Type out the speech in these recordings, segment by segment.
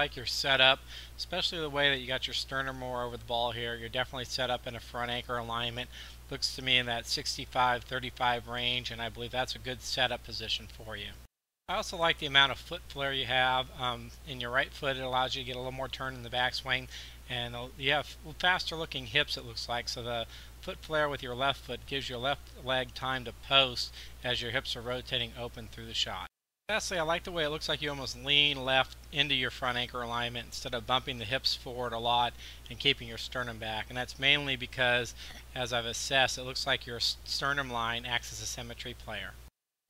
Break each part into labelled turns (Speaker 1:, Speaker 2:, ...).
Speaker 1: like your setup, especially the way that you got your sternum more over the ball here. You're definitely set up in a front anchor alignment. Looks to me in that 65-35 range, and I believe that's a good setup position for you. I also like the amount of foot flare you have. In your right foot, it allows you to get a little more turn in the backswing, and you have faster looking hips, it looks like, so the foot flare with your left foot gives your left leg time to post as your hips are rotating open through the shot. Lastly, I like the way it looks like you almost lean left into your front anchor alignment instead of bumping the hips forward a lot and keeping your sternum back. And that's mainly because, as I've assessed, it looks like your sternum line acts as a symmetry player.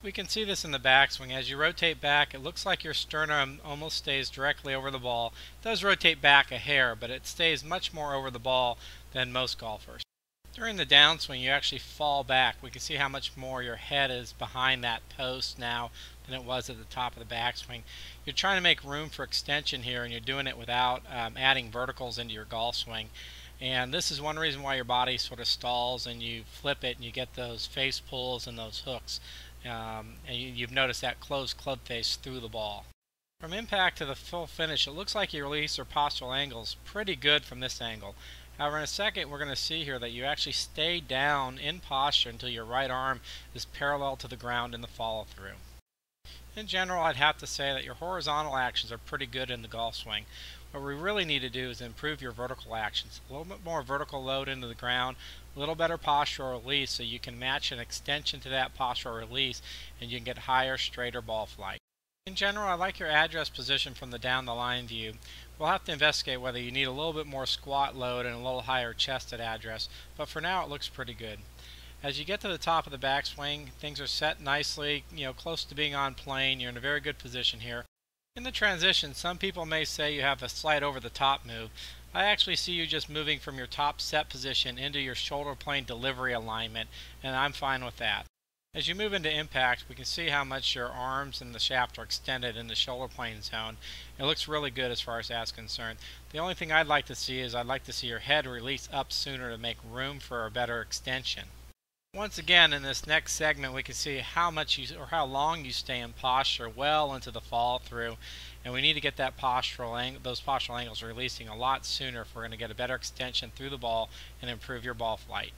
Speaker 1: We can see this in the backswing. As you rotate back, it looks like your sternum almost stays directly over the ball. It does rotate back a hair, but it stays much more over the ball than most golfers. During the downswing, you actually fall back. We can see how much more your head is behind that post now than it was at the top of the backswing. You're trying to make room for extension here, and you're doing it without adding verticals into your golf swing. And this is one reason why your body sort of stalls and you flip it and you get those face pulls and those hooks. And you've noticed that closed club face through the ball. From impact to the full finish, it looks like your release or postural angles pretty good from this angle. However, in a second, we're going to see here that you actually stay down in posture until your right arm is parallel to the ground in the follow-through. In general, I'd have to say that your horizontal actions are pretty good in the golf swing. What we really need to do is improve your vertical actions. A little bit more vertical load into the ground, a little better postural release so you can match an extension to that postural release and you can get higher, straighter ball flight. In general, I like your address position from the down the line view. We'll have to investigate whether you need a little bit more squat load and a little higher chested address, but for now it looks pretty good. As you get to the top of the backswing, things are set nicely, close to being on plane. You're in a very good position here. In the transition, some people may say you have a slight over the top move. I actually see you just moving from your top set position into your shoulder plane delivery alignment, and I'm fine with that. As you move into impact, we can see how much your arms and the shaft are extended in the shoulder plane zone. It looks really good as far as that's concerned. The only thing I'd like to see is I'd like to see your head release up sooner to make room for a better extension. Once again, in this next segment, we can see how long you stay in posture well into the follow-through, and we need to get that those postural angles releasing a lot sooner if we're going to get a better extension through the ball and improve your ball flight.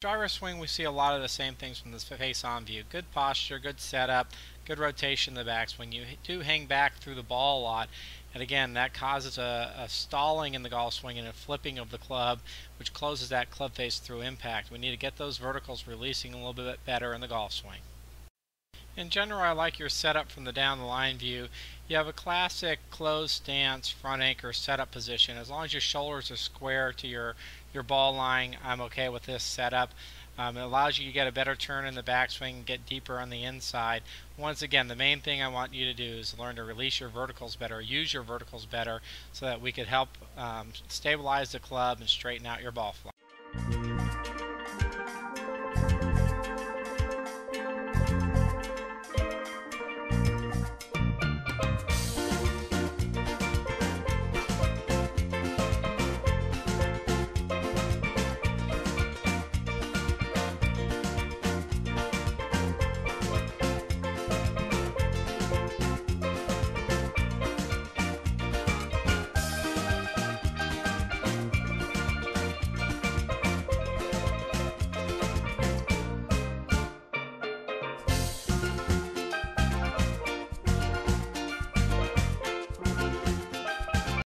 Speaker 1: Driver swing, we see a lot of the same things from this face-on view. Good posture, good setup, good rotation in the backswing. You do hang back through the ball a lot, and again, that causes a stalling in the golf swing and a flipping of the club, which closes that club face through impact. We need to get those verticals releasing a little bit better in the golf swing. In general, I like your setup from the down the line view. You have a classic closed stance front anchor setup position. As long as your shoulders are square to your ball line, I'm okay with this setup. It allows you to get a better turn in the backswing and get deeper on the inside. Once again, the main thing I want you to do is learn to release your verticals better, use your verticals better, so that we could help stabilize the club and straighten out your ball flight.